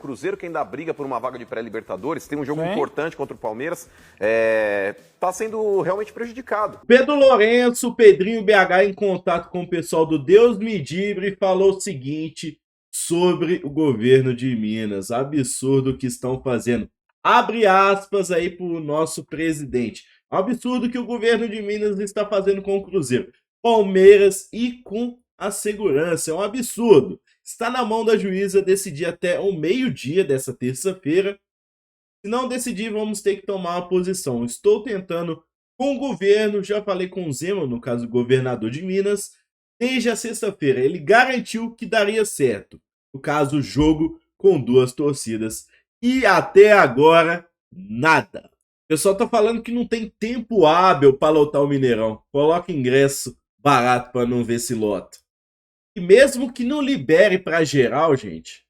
Cruzeiro que ainda briga por uma vaga de pré-Libertadores, tem um jogo importante contra o Palmeiras, tá sendo realmente prejudicado. Pedro Lourenço, o Pedrinho BH, em contato com o pessoal do Deus Me Livre, falou o seguinte sobre o governo de Minas. Absurdo o que estão fazendo. Abre aspas aí pro nosso presidente. Absurdo que o governo de Minas está fazendo com o Cruzeiro, Palmeiras e com a segurança. É um absurdo. Está na mão da juíza decidir até o meio-dia dessa terça-feira. Se não decidir, vamos ter que tomar uma posição. Estou tentando com o governo, já falei com o Zema, no caso do governador de Minas, desde a sexta-feira. Ele garantiu que daria certo. No caso, o jogo com 2 torcidas. E até agora, nada. O pessoal tá falando que não tem tempo hábil para lotar o Mineirão. Coloca ingresso barato para não ver se lota. E mesmo que não libere para geral, gente,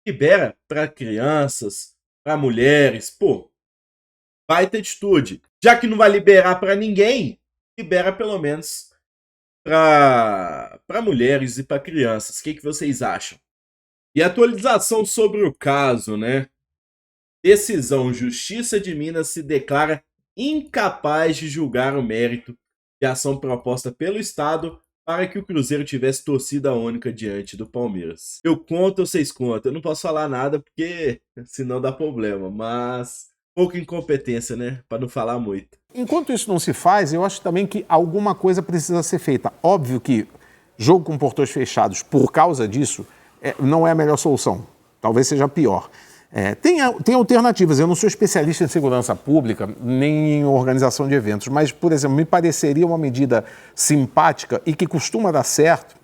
libera para crianças, para mulheres, pô, vai ter atitude. Já que não vai liberar para ninguém, libera pelo menos para mulheres e para crianças. O que vocês acham? E atualização sobre o caso, né? Decisão: Justiça de Minas se declara incapaz de julgar o mérito de ação proposta pelo Estado para que o Cruzeiro tivesse torcida única diante do Palmeiras. Eu conto, vocês contam. Eu não posso falar nada porque senão dá problema, mas pouca incompetência, né? Para não falar muito. Enquanto isso não se faz, eu acho também que alguma coisa precisa ser feita. Óbvio que jogo com portões fechados, por causa disso, não é a melhor solução. Talvez seja pior. Tem alternativas. Eu não sou especialista em segurança pública, nem em organização de eventos, mas, por exemplo, me pareceria uma medida simpática e que costuma dar certo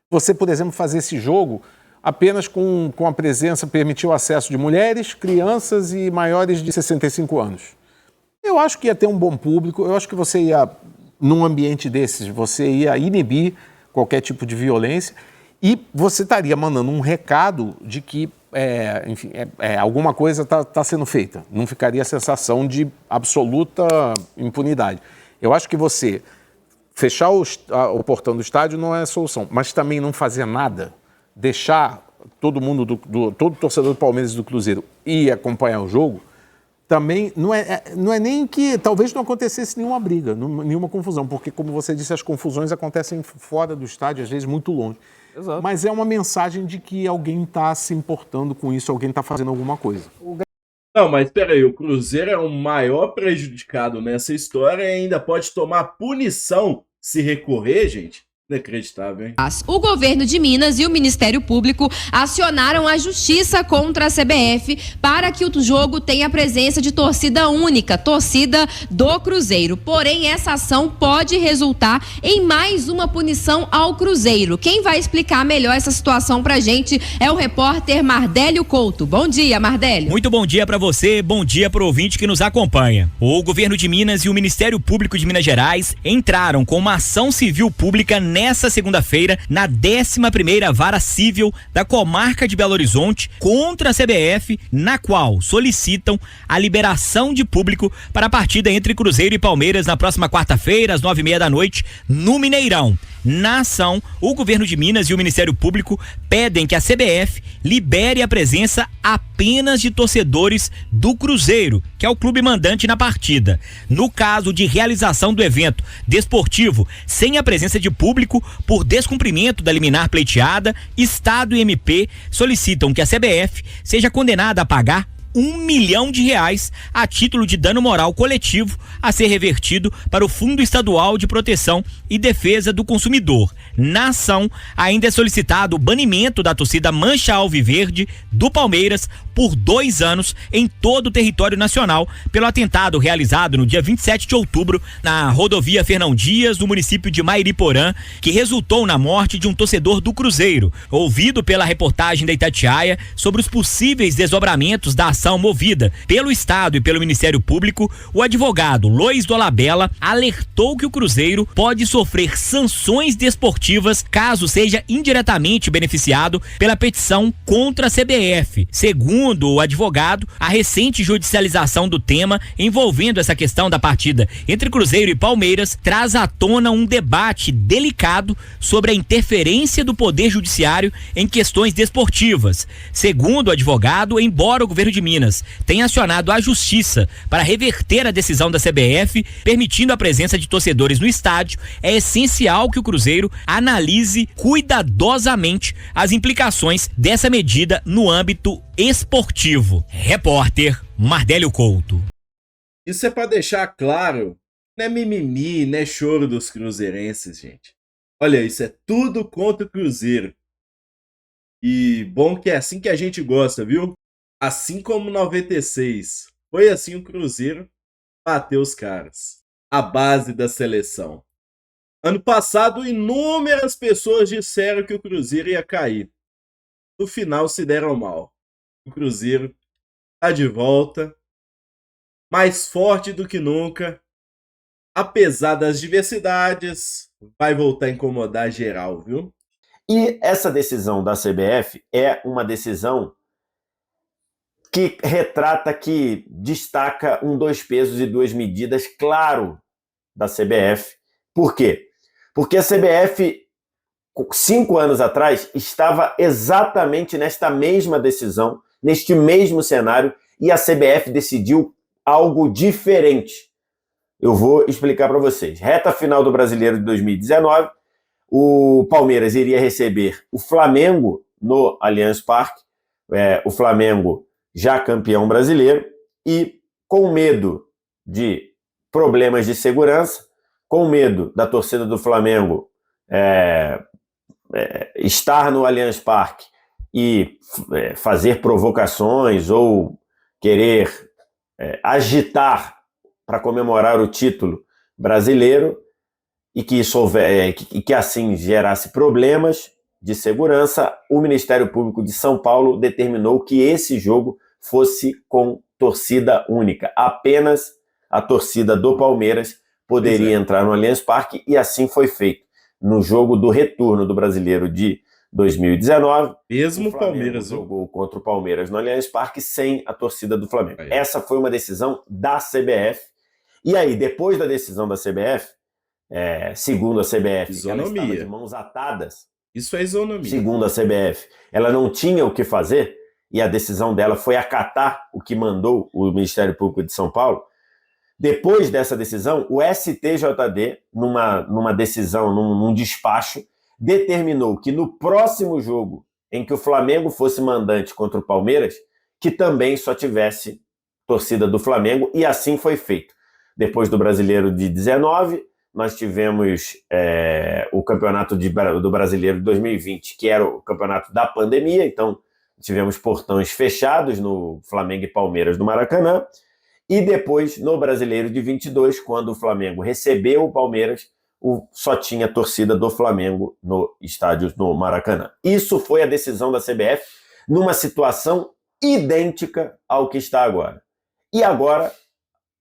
você, por exemplo, fazer esse jogo apenas com a presença, permitir o acesso de mulheres, crianças e maiores de 65 anos. Eu acho que ia ter um bom público, eu acho que você ia, num ambiente desses, você ia inibir qualquer tipo de violência e você estaria mandando um recado de que alguma coisa está sendo feita. Não ficaria a sensação de absoluta impunidade. Eu acho que você fechar o portão do estádio não é a solução, mas também não fazer nada, deixar todo mundo, todo torcedor do Palmeiras e do Cruzeiro ir acompanhar o jogo, também não é nem que talvez não acontecesse nenhuma briga, nenhuma confusão, porque, como você disse, as confusões acontecem fora do estádio, às vezes muito longe. Exato. Mas é uma mensagem de que alguém está se importando com isso, alguém está fazendo alguma coisa. Não, mas peraí, o Cruzeiro é o maior prejudicado nessa história e ainda pode tomar punição se recorrer, gente? Inacreditável, hein? O governo de Minas e o Ministério Público acionaram a justiça contra a CBF para que o jogo tenha a presença de torcida única, torcida do Cruzeiro. Porém, essa ação pode resultar em mais uma punição ao Cruzeiro. Quem vai explicar melhor essa situação pra gente é o repórter Mardélio Couto. Bom dia, Mardélio. Muito bom dia pra você, bom dia pro ouvinte que nos acompanha. O governo de Minas e o Ministério Público de Minas Gerais entraram com uma ação civil pública nessa segunda-feira na 11ª Vara Civil da Comarca de Belo Horizonte contra a CBF, na qual solicitam a liberação de público para a partida entre Cruzeiro e Palmeiras na próxima quarta-feira, às 9h30 da noite, no Mineirão. Na ação, o governo de Minas e o Ministério Público pedem que a CBF libere a presença apenas de torcedores do Cruzeiro, que é o clube mandante na partida. No caso de realização do evento desportivo sem a presença de público por descumprimento da liminar pleiteada, Estado e MP solicitam que a CBF seja condenada a pagar R$1 milhão a título de dano moral coletivo a ser revertido para o Fundo Estadual de Proteção e Defesa do Consumidor. Na ação, ainda é solicitado o banimento da torcida Mancha Alviverde do Palmeiras por 2 anos em todo o território nacional pelo atentado realizado no dia 27 de outubro na rodovia Fernão Dias, do município de Mairiporã, que resultou na morte de um torcedor do Cruzeiro. Ouvido pela reportagem da Itatiaia sobre os possíveis desdobramentos da ação movida pelo Estado e pelo Ministério Público, o advogado Lois Dolabella alertou que o Cruzeiro pode sofrer sanções desportivas caso seja indiretamente beneficiado pela petição contra a CBF. Segundo Segundo o advogado, a recente judicialização do tema envolvendo essa questão da partida entre Cruzeiro e Palmeiras traz à tona um debate delicado sobre a interferência do Poder Judiciário em questões desportivas. Segundo o advogado, embora o governo de Minas tenha acionado a Justiça para reverter a decisão da CBF, permitindo a presença de torcedores no estádio, é essencial que o Cruzeiro analise cuidadosamente as implicações dessa medida no âmbito esportivo. Repórter Mardélio Couto. Isso é pra deixar claro, não é mimimi, não é choro dos cruzeirenses, gente. Olha, isso é tudo contra o Cruzeiro. E bom que é assim que a gente gosta, viu? Assim como 96. Foi assim o Cruzeiro bateu os caras. A base da seleção. Ano passado, inúmeras pessoas disseram que o Cruzeiro ia cair. No final, se deram mal. O Cruzeiro tá de volta, mais forte do que nunca. Apesar das diversidades, vai voltar a incomodar geral, viu? E essa decisão da CBF é uma decisão que retrata, que destaca um dois pesos e duas medidas claro da CBF. Por quê? Porque a CBF, 5 anos atrás, estava exatamente nesta mesma decisão, neste mesmo cenário, e a CBF decidiu algo diferente. Eu vou explicar para vocês. Reta final do Brasileiro de 2019, o Palmeiras iria receber o Flamengo no Allianz Parque, o Flamengo já campeão brasileiro, e com medo de problemas de segurança, com medo da torcida do Flamengo estar no Allianz Parque e fazer provocações ou querer agitar para comemorar o título brasileiro e que que assim gerasse problemas de segurança, o Ministério Público de São Paulo determinou que esse jogo fosse com torcida única. Apenas a torcida do Palmeiras poderia entrar no Allianz Parque, e assim foi feito. No jogo do retorno do Brasileiro de 2019, mesmo o Flamengo Palmeiras jogou contra o Palmeiras no Allianz Parque sem a torcida do Flamengo. Essa foi uma decisão da CBF. E aí, depois da decisão da CBF, segundo a CBF, ela estava de mãos atadas. Isso é isonomia. Segundo a CBF, ela não tinha o que fazer, e a decisão dela foi acatar o que mandou o Ministério Público de São Paulo. Depois dessa decisão, o STJD, numa decisão, num despacho, determinou que no próximo jogo em que o Flamengo fosse mandante contra o Palmeiras, que também só tivesse torcida do Flamengo, e assim foi feito. Depois do Brasileiro de 19, nós tivemos o Campeonato do Brasileiro de 2020, que era o campeonato da pandemia, então tivemos portões fechados no Flamengo e Palmeiras do Maracanã, e depois, no Brasileiro de 22, quando o Flamengo recebeu o Palmeiras, só tinha torcida do Flamengo no estádio no Maracanã. Isso foi a decisão da CBF numa situação idêntica ao que está agora. E agora,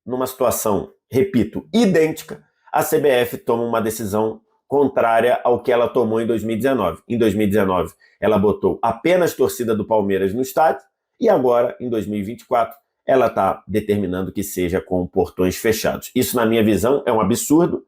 numa situação, repito, idêntica, a CBF toma uma decisão contrária ao que ela tomou em 2019. Em 2019, ela botou apenas torcida do Palmeiras no estádio, e agora, em 2024, ela está determinando que seja com portões fechados. Isso, na minha visão, é um absurdo,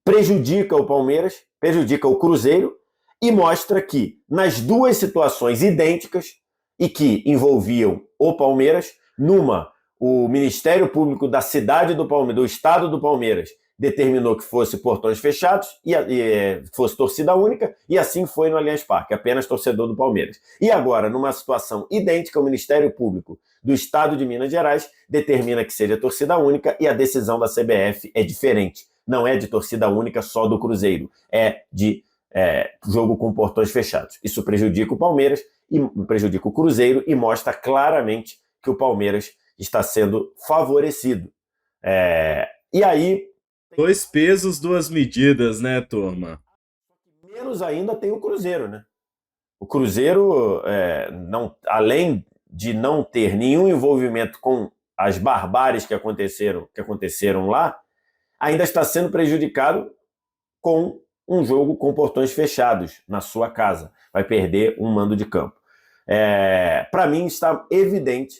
prejudica o Palmeiras, prejudica o Cruzeiro, e mostra que, nas duas situações idênticas e que envolviam o Palmeiras, numa, o Ministério Público da cidade do Palmeiras, do estado do Palmeiras, determinou que fosse portões fechados e fosse torcida única, e assim foi no Allianz Parque, apenas torcedor do Palmeiras. E agora, numa situação idêntica, o Ministério Público do Estado de Minas Gerais determina que seja torcida única, e a decisão da CBF é diferente. Não é de torcida única só do Cruzeiro, é de jogo com portões fechados. Isso prejudica o Palmeiras e prejudica o Cruzeiro, e mostra claramente que o Palmeiras está sendo favorecido. E aí... Dois pesos, duas medidas, né, turma? Menos ainda tem o Cruzeiro, né? O Cruzeiro, além de não ter nenhum envolvimento com as barbáries que aconteceram lá, ainda está sendo prejudicado com um jogo com portões fechados na sua casa. Vai perder um mando de campo. Para mim está evidente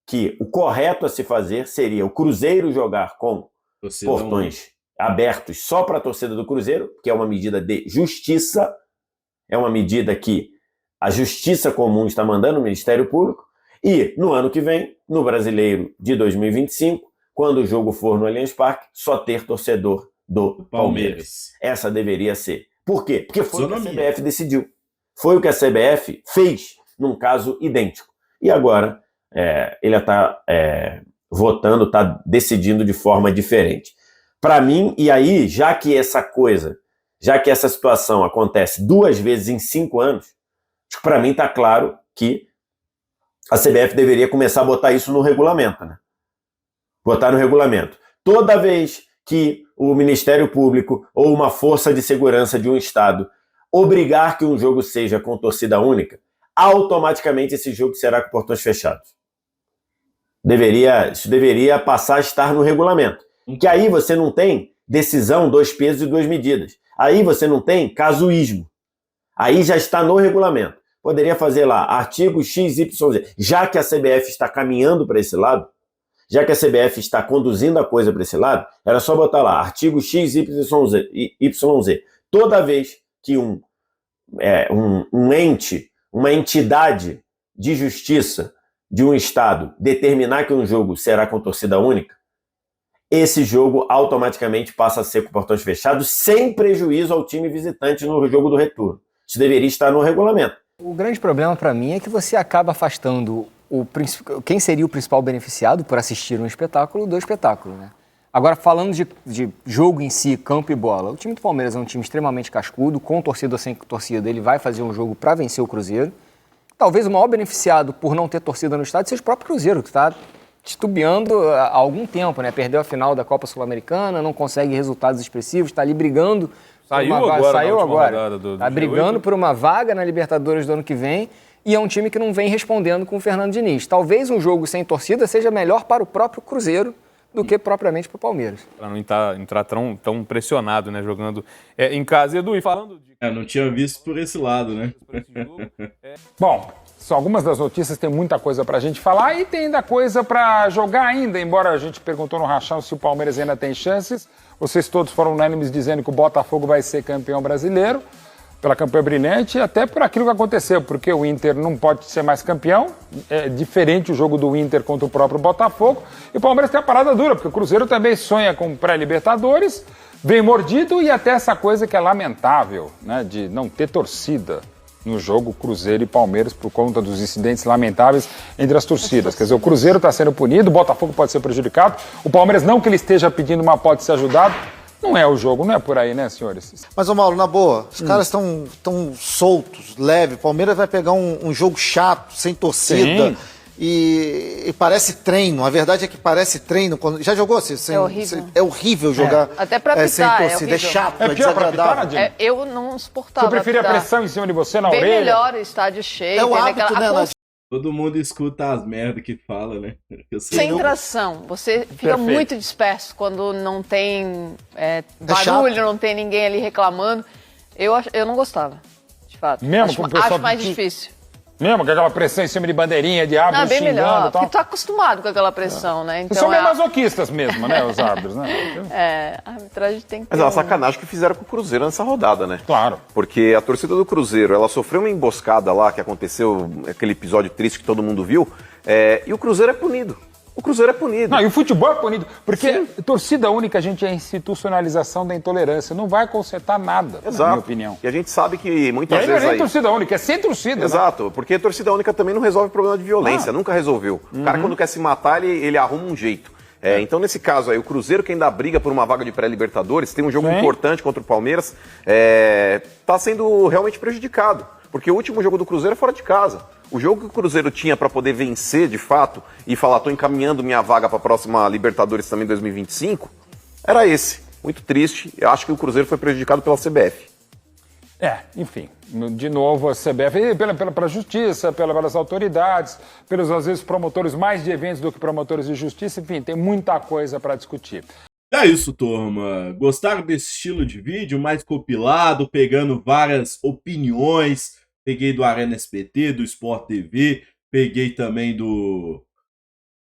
que o correto a se fazer seria o Cruzeiro jogar com portões abertos só para a torcida do Cruzeiro, que é uma medida de justiça, é uma medida que a Justiça Comum está mandando o Ministério Público, e no ano que vem, no Brasileiro de 2025, quando o jogo for no Allianz Parque, só ter torcedor do Palmeiras. Essa deveria ser. Por quê? Porque foi o que a CBF decidiu. Foi o que a CBF fez num caso idêntico. E agora ele está votando, está decidindo de forma diferente. Para mim, e aí, já que essa situação acontece 2 vezes em 5 anos, para mim está claro que a CBF deveria começar a botar isso no regulamento, né? Botar no regulamento. Toda vez que o Ministério Público ou uma força de segurança de um estado obrigar que um jogo seja com torcida única, automaticamente esse jogo será com portões fechados. Isso deveria passar a estar no regulamento. Que aí você não tem decisão 2 pesos e 2 medidas. Aí você não tem casuísmo. Aí já está no regulamento. Poderia fazer lá, artigo XYZ. Já que a CBF está caminhando para esse lado, já que a CBF está conduzindo a coisa para esse lado, era só botar lá, artigo XYZ. Toda vez que um ente, uma entidade de justiça de um estado determinar que um jogo será com torcida única, esse jogo automaticamente passa a ser com portões fechados, sem prejuízo ao time visitante no jogo do retorno. Isso deveria estar no regulamento. O grande problema para mim é que você acaba afastando quem seria o principal beneficiado por assistir um espetáculo do espetáculo, né? Agora, falando de jogo em si, campo e bola, o time do Palmeiras é um time extremamente cascudo, com torcida ou sem torcida, ele vai fazer um jogo para vencer o Cruzeiro. Talvez o maior beneficiado por não ter torcida no estádio seja o próprio Cruzeiro, que está titubeando há algum tempo, né? Perdeu a final da Copa Sul-Americana, não consegue resultados expressivos, está ali brigando. Saiu agora. Está brigando por uma vaga na Libertadores do ano que vem e é um time que não vem respondendo com o Fernando Diniz. Talvez um jogo sem torcida seja melhor para o próprio Cruzeiro do que propriamente para o Palmeiras. Para não entrar tão pressionado, né, jogando em casa. Edu, e falando de... não tinha visto por esse lado, né? Bom, são algumas das notícias, tem muita coisa pra gente falar e tem ainda coisa pra jogar ainda, embora a gente perguntou no Rachão se o Palmeiras ainda tem chances. Vocês todos foram unânimes dizendo que o Botafogo vai ser campeão brasileiro, pela campanha brilhante e até por aquilo que aconteceu, porque o Inter não pode ser mais campeão, é diferente o jogo do Inter contra o próprio Botafogo, e o Palmeiras tem a parada dura, porque o Cruzeiro também sonha com pré-Libertadores, vem mordido e até essa coisa que é lamentável, né, de não ter torcida no jogo Cruzeiro e Palmeiras por conta dos incidentes lamentáveis entre as torcidas. Quer dizer, o Cruzeiro está sendo punido, o Botafogo pode ser prejudicado, o Palmeiras não que ele esteja pedindo, mas pode ser ajudado. Não é o jogo, não é por aí, né, senhores? Mas, ô Mauro, na boa, os caras estão tão soltos, leve. O Palmeiras vai pegar um jogo chato, sem torcida. E parece treino. A verdade é que parece treino. Já jogou assim? É horrível. É horrível jogar até pra pitar, sem torcida. É chato, é desagradável. Pitar, eu não suportava. Você preferia a pressão em cima de você na bem orelha? Bem melhor o estádio cheio. É o hábito, né, Todo mundo escuta as merdas que fala, né? Concentração. Você fica muito disperso quando não tem barulho, não tem ninguém ali reclamando. Eu não gostava, de fato. Mesmo acho mais difícil. Mesmo com aquela pressão em cima de bandeirinha, de árbitros bem xingando melhor, e tal. porque tu tá acostumado com aquela pressão, né? Então, são meio masoquistas mesmo, né, os árbitros, né? A arbitragem tem que Mas é uma sacanagem que fizeram com o Cruzeiro nessa rodada, né? Claro. Porque a torcida do Cruzeiro, ela sofreu uma emboscada lá, que aconteceu, aquele episódio triste que todo mundo viu, e o Cruzeiro é punido. O Cruzeiro é punido. Não, e o futebol é punido. Porque torcida única, gente, é a institucionalização da intolerância. Não vai consertar nada, na minha opinião. E a gente sabe que muitas vezes... Não é torcida única, é sem torcida. Exato, né? Porque torcida única também não resolve problema de violência, nunca resolveu. O cara, quando quer se matar, ele arruma um jeito. Então, nesse caso aí, o Cruzeiro, que ainda briga por uma vaga de pré-Libertadores, tem um jogo importante contra o Palmeiras, tá sendo realmente prejudicado. Porque o último jogo do Cruzeiro é fora de casa. O jogo que o Cruzeiro tinha para poder vencer, de fato, e falar, estou encaminhando minha vaga para a próxima Libertadores também em 2025, era esse. Muito triste. Eu acho que o Cruzeiro foi prejudicado pela CBF. Enfim, de novo a CBF, pela justiça, pelas autoridades, pelos, às vezes, promotores mais de eventos do que promotores de justiça, enfim, tem muita coisa para discutir. É isso, turma. Gostaram desse estilo de vídeo mais compilado, pegando várias opiniões Peguei do Arena SBT, do Sport TV, peguei também do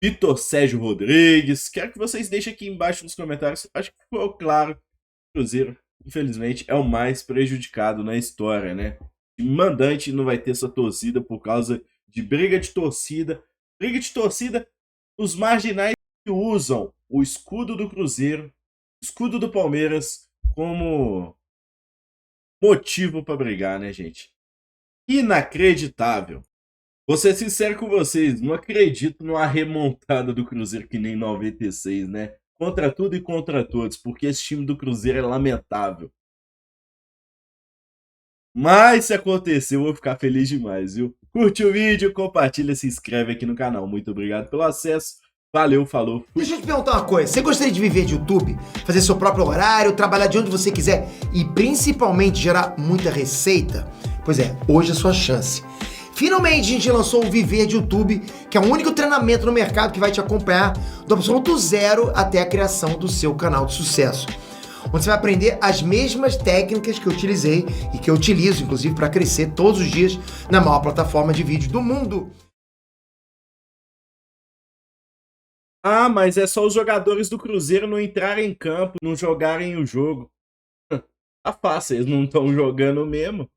Vitor Sérgio Rodrigues. Quero que vocês deixem aqui embaixo nos comentários. Acho que ficou claro. O Cruzeiro, infelizmente, é o mais prejudicado na história, né? O mandante não vai ter essa torcida por causa de briga de torcida. Briga de torcida, os marginais que usam o escudo do Cruzeiro, o escudo do Palmeiras, como motivo para brigar, né, gente? Inacreditável. Vou ser sincero com vocês, não acredito numa remontada do Cruzeiro que nem 96, né? Contra tudo e contra todos, porque esse time do Cruzeiro é lamentável. Mas se acontecer, eu vou ficar feliz demais, viu? Curte o vídeo, compartilha, se inscreve aqui no canal. Muito obrigado pelo acesso. Valeu, falou. Fui. Deixa eu te perguntar uma coisa. Você gostaria de viver de YouTube? Fazer seu próprio horário, trabalhar de onde você quiser e principalmente gerar muita receita? Pois é, hoje é a sua chance. Finalmente a gente lançou o Viver de YouTube, que é o único treinamento no mercado que vai te acompanhar do absoluto zero até a criação do seu canal de sucesso. Onde você vai aprender as mesmas técnicas que eu utilizei e que eu utilizo, inclusive, para crescer todos os dias na maior plataforma de vídeo do mundo. Ah, mas é só os jogadores do Cruzeiro não entrarem em campo, não jogarem o jogo. Tá fácil, eles não estão jogando mesmo.